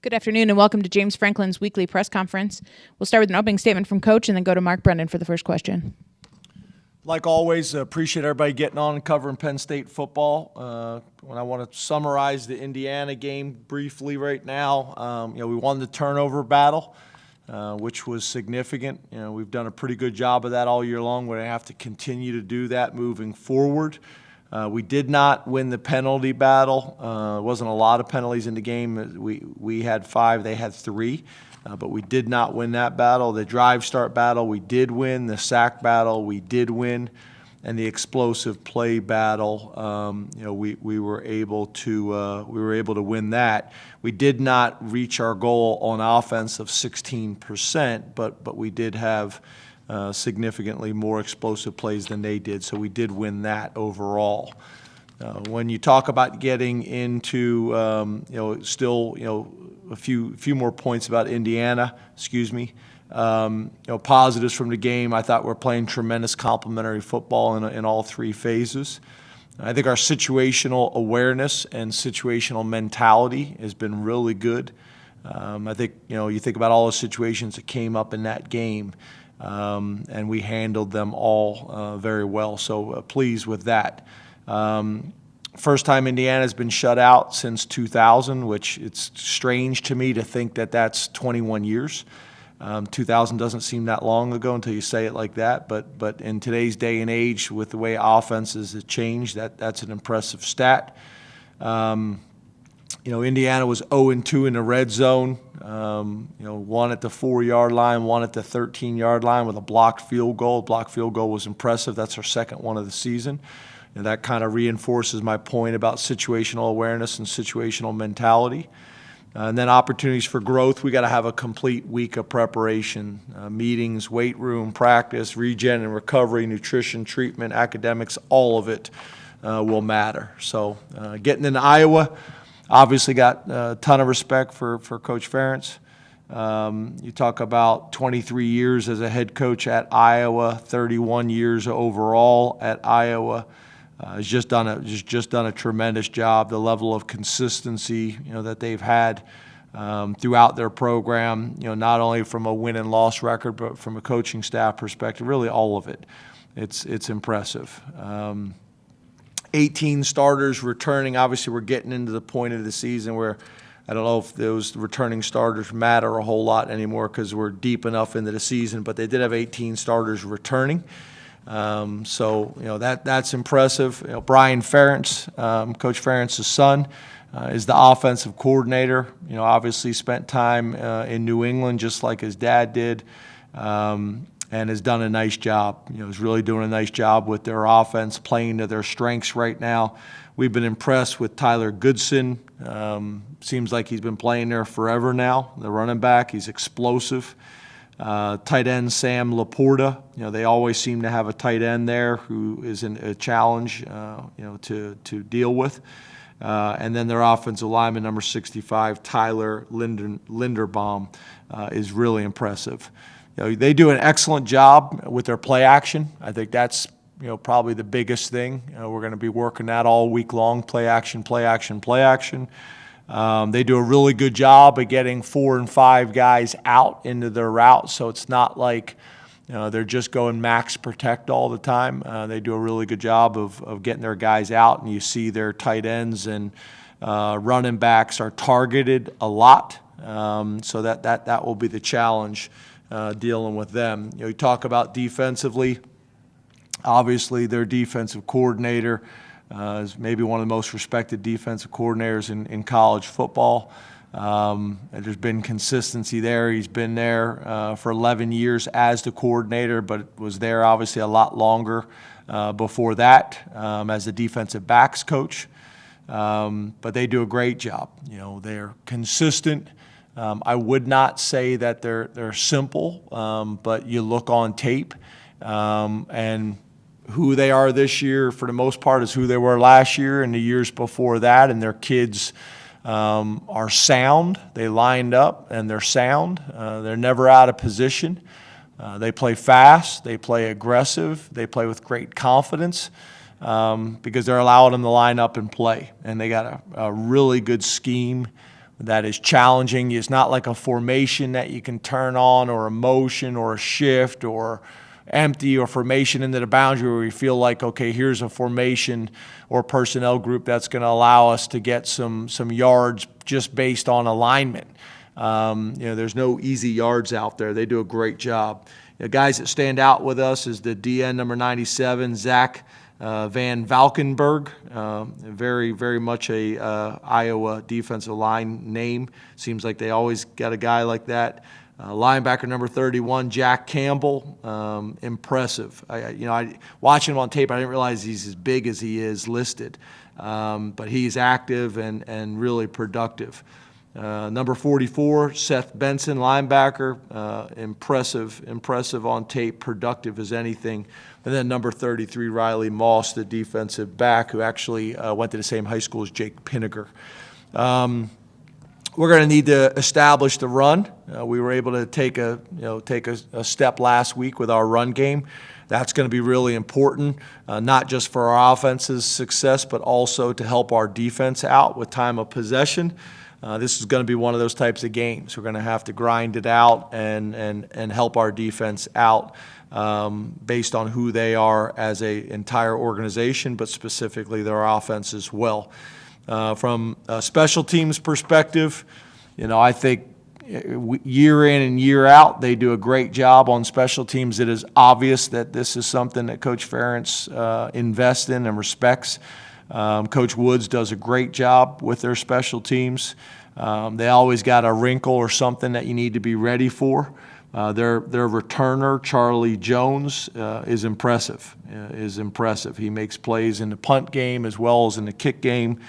Good afternoon and welcome to James Franklin's weekly press conference. We'll start with an opening statement from Coach and then go to Mark Brendan for the first question. Like always, appreciate everybody getting on and covering Penn State football. When I want to summarize the Indiana game briefly right now, we won the turnover battle, which was significant. We've done a pretty good job of that all year long. We're going to have to continue to do that moving forward. We did not win the penalty battle. There wasn't a lot of penalties in the game. We had 5, they had 3. But we did not win that battle. The drive start battle, we did win. The sack battle, we did win. And the explosive play battle, we were able to win that. We did not reach our goal on offense of 16%, but we did have significantly more explosive plays than they did. So we did win that overall. When you talk about getting into, a few more points about Indiana, positives from the game. I thought we're playing tremendous complementary football in all 3 phases. I think our situational awareness and situational mentality has been really good. I think, you think about all the situations that came up in that game, and we handled them all very well. So pleased with that. First time Indiana's been shut out since 2000, which it's strange to me to think that that's 21 years. 2000 doesn't seem that long ago until you say it like that. But in today's day and age, with the way offenses have changed, that's an impressive stat. Indiana was 0-2 in the red zone. 1 at the 4-yard line, 1 at the 13-yard line with a blocked field goal. Blocked field goal was impressive. That's our second one of the season. And that kind of reinforces my point about situational awareness and situational mentality. And then opportunities for growth. We got to have a complete week of preparation, meetings, weight room, practice, regen and recovery, nutrition, treatment, academics, all of it will matter. So getting into Iowa, obviously got a ton of respect for Coach Ferentz. You talk about 23 years as a head coach at Iowa, 31 years overall at Iowa. Has just done a tremendous job. The level of consistency that they've had throughout their program, not only from a win and loss record, but from a coaching staff perspective, really all of it. It's impressive. 18 starters returning. Obviously, we're getting into the point of the season where I don't know if those returning starters matter a whole lot anymore because we're deep enough into the season, but they did have 18 starters returning. That's impressive. Brian Ferentz, Coach Ferentz's son, is the offensive coordinator. Obviously spent time in New England just like his dad did, and has done a nice job. Is really doing a nice job with their offense, playing to their strengths right now. We've been impressed with Tyler Goodson. Seems like he's been playing there forever now. The running back, he's explosive. Tight end Sam Laporta, they always seem to have a tight end there who is a challenge, to deal with. And then their offensive lineman, number 65, Tyler Linderbaum, is really impressive. They do an excellent job with their play action. I think that's probably the biggest thing. We're going to be working that all week long. Play action, play action, play action. They do a really good job of getting 4 and 5 guys out into their route, so it's not like they're just going max protect all the time. They do a really good job of getting their guys out, and you see their tight ends and running backs are targeted a lot, so that will be the challenge dealing with them. You talk about defensively. Obviously, their defensive coordinator is maybe one of the most respected defensive coordinators in college football. There's been consistency there. He's been there for 11 years as the coordinator, but was there obviously a lot longer before that as the defensive backs coach. But they do a great job. They're consistent. I would not say that they're simple, but you look on tape and who they are this year, for the most part, is who they were last year and the years before that, and their kids are sound. They lined up, and they're sound. They're never out of position. They play fast. They play aggressive. They play with great confidence because they're allowing them to line up and play. And they got a really good scheme that is challenging. It's not like a formation that you can turn on, or a motion, or a shift, or empty, or formation into the boundary where we feel like, okay, here's a formation or personnel group that's going to allow us to get some yards just based on alignment. There's no easy yards out there. They do a great job. The guys that stand out with us is the DN number 97, Zac Van Valkenberg, very, very much a Iowa defensive line name. Seems like they always got a guy like that. Linebacker number 31, Jack Campbell, impressive. Watching him on tape, I didn't realize he's as big as he is listed, but he's active and really productive. Number 44, Seth Benson, linebacker, impressive on tape, productive as anything. And then number 33, Riley Moss, the defensive back, who actually went to the same high school as Jake Pinniger. We're going to need to establish the run. We were able to take a step last week with our run game. That's going to be really important, not just for our offense's success, but also to help our defense out with time of possession. This is going to be one of those types of games. We're going to have to grind it out and help our defense out based on who they are as an entire organization, but specifically their offense as well. From a special teams perspective, I think year in and year out, they do a great job on special teams. It is obvious that this is something that Coach Ferentz invests in and respects. Coach Woods does a great job with their special teams. They always got a wrinkle or something that you need to be ready for. Their returner, Charlie Jones, is impressive. He makes plays in the punt game as well as in the kick game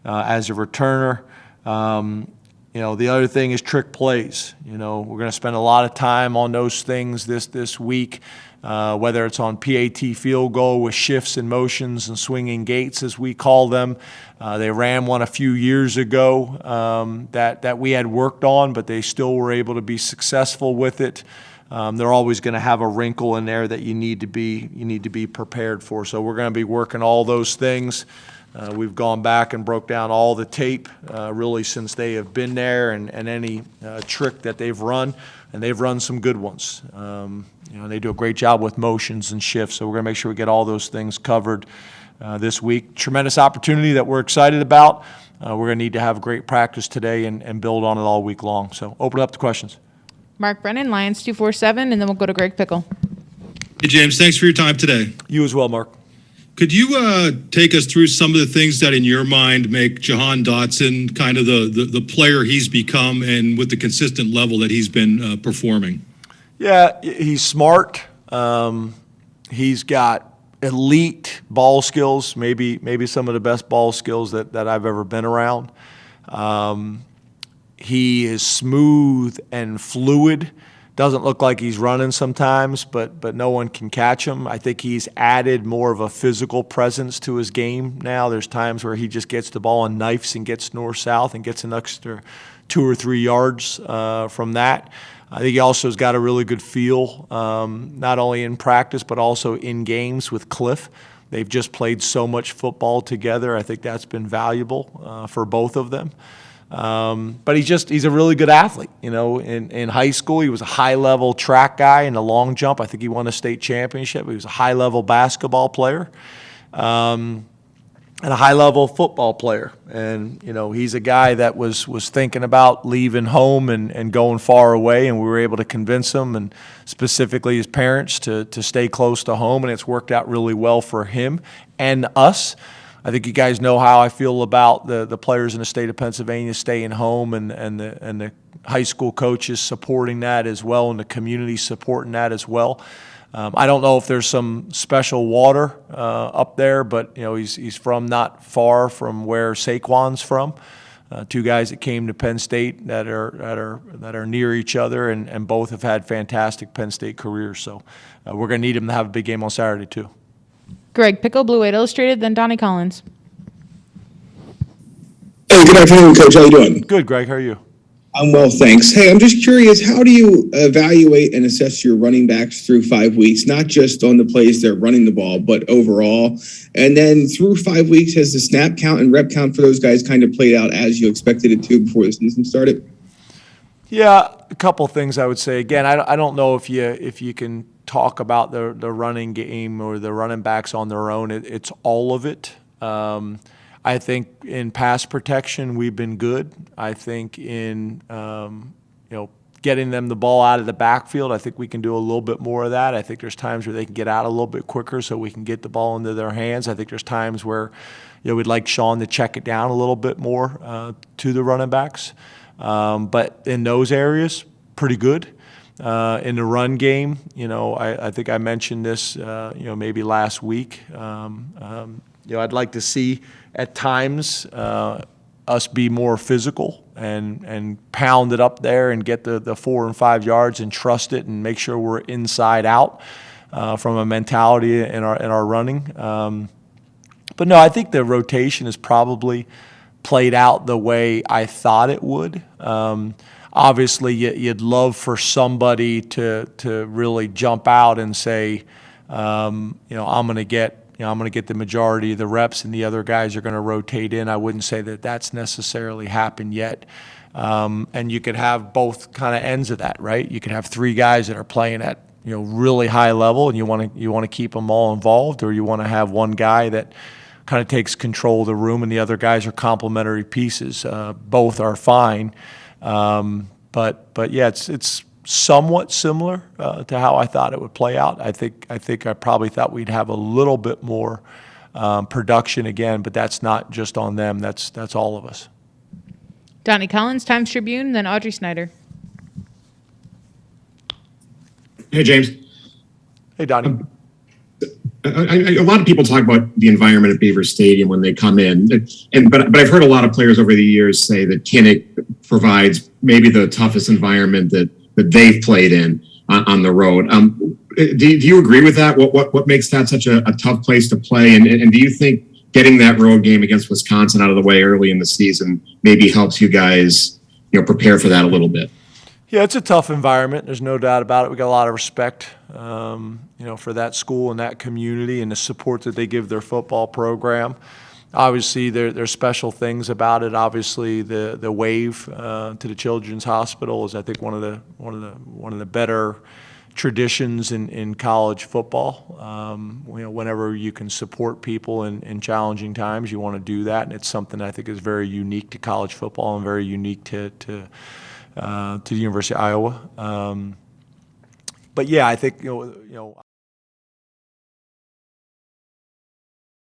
as a returner. The other thing is trick plays. We're going to spend a lot of time on those things this week, whether it's on PAT field goal with shifts and motions and swinging gates, as we call them. They ran one a few years ago that we had worked on, but they still were able to be successful with it. They're always going to have a wrinkle in there that you need to be prepared for. So we're going to be working all those things. We've gone back and broke down all the tape really since they have been there, and any trick that they've run, and they've run some good ones. They do a great job with motions and shifts, so we're going to make sure we get all those things covered this week. Tremendous opportunity that we're excited about. We're going to need to have great practice today and build on it all week long. So open it up to questions. Mark Brennan, Lions 247, and then we'll go to Greg Pickle. Hey, James, thanks for your time today. You as well, Mark. Could you take us through some of the things that in your mind make Jahan Dotson kind of the player he's become and with the consistent level that he's been performing? Yeah, he's smart. He's got elite ball skills, maybe some of the best ball skills that I've ever been around. He is smooth and fluid. Doesn't look like he's running sometimes, but no one can catch him. I think he's added more of a physical presence to his game now. There's times where he just gets the ball and knifes and gets north-south and gets an extra 2 or 3 yards from that. I think he also has got a really good feel, not only in practice but also in games with Cliff. They've just played so much football together. I think that's been valuable for both of them. But he's a really good athlete. In high school, he was a high-level track guy in the long jump. I think he won a state championship. He was a high-level basketball player and a high-level football player. And, he's a guy that was thinking about leaving home and going far away, and we were able to convince him, and specifically his parents, to stay close to home, and it's worked out really well for him and us. I think you guys know how I feel about the players in the state of Pennsylvania staying home and the high school coaches supporting that as well, and the community supporting that as well. I don't know if there's some special water up there, but he's from not far from where Saquon's from. 2 guys that came to Penn State that are near each other, and both have had fantastic Penn State careers. So we're going to need them to have a big game on Saturday too. Greg Pickle, Blue Wade Illustrated, then Donnie Collins. Hey, good afternoon, Coach. How you doing? Good, Greg. How are you? I'm well, thanks. Hey, I'm just curious, how do you evaluate and assess your running backs through 5 weeks, not just on the plays they're running the ball, but overall? And then through 5 weeks, has the snap count and rep count for those guys kind of played out as you expected it to before the season started? Yeah, a couple things I would say. Again, I don't know if you can talk about the running game or the running backs on their own. It's all of it. I think in pass protection we've been good. I think in getting them the ball out of the backfield, I think we can do a little bit more of that. I think there's times where they can get out a little bit quicker so we can get the ball into their hands. I think there's times where we'd like Sean to check it down a little bit more to the running backs. But in those areas, pretty good. In the run game, I think I mentioned this, maybe last week. I'd like to see at times us be more physical and pound it up there and get the 4 and 5 yards and trust it and make sure we're inside out from a mentality in our running. But no, I think the rotation is probably played out the way I thought it would. Obviously, you'd love for somebody to really jump out and say, I'm going to get the majority of the reps, and the other guys are going to rotate in. I wouldn't say that that's necessarily happened yet. And you could have both kind of ends of that, right? You could have 3 guys that are playing at really high level, and you want to keep them all involved, or you want to have one guy that kind of takes control of the room, and the other guys are complementary pieces. Both are fine. But yeah, it's somewhat similar to how I thought it would play out. I think I probably thought we'd have a little bit more production again, but that's not just on them. That's all of us. Donnie Collins, Times Tribune, then Audrey Snyder. Hey, James. Hey, Donnie. A lot of people talk about the environment at Beaver Stadium when they come in, but I've heard a lot of players over the years say that Kinnick provides maybe the toughest environment that they've played in on the road. Do you agree with that? What makes that such a tough place to play? And do you think getting that road game against Wisconsin out of the way early in the season maybe helps you guys prepare for that a little bit? Yeah, it's a tough environment. There's no doubt about it. We got a lot of respect, for that school and that community and the support that they give their football program. Obviously, there's special things about it. Obviously, the wave to the Children's Hospital is, I think, one of the better traditions in college football. Whenever you can support people in challenging times, you want to do that, and it's something I think is very unique to college football and very unique to the University of Iowa. But yeah, I think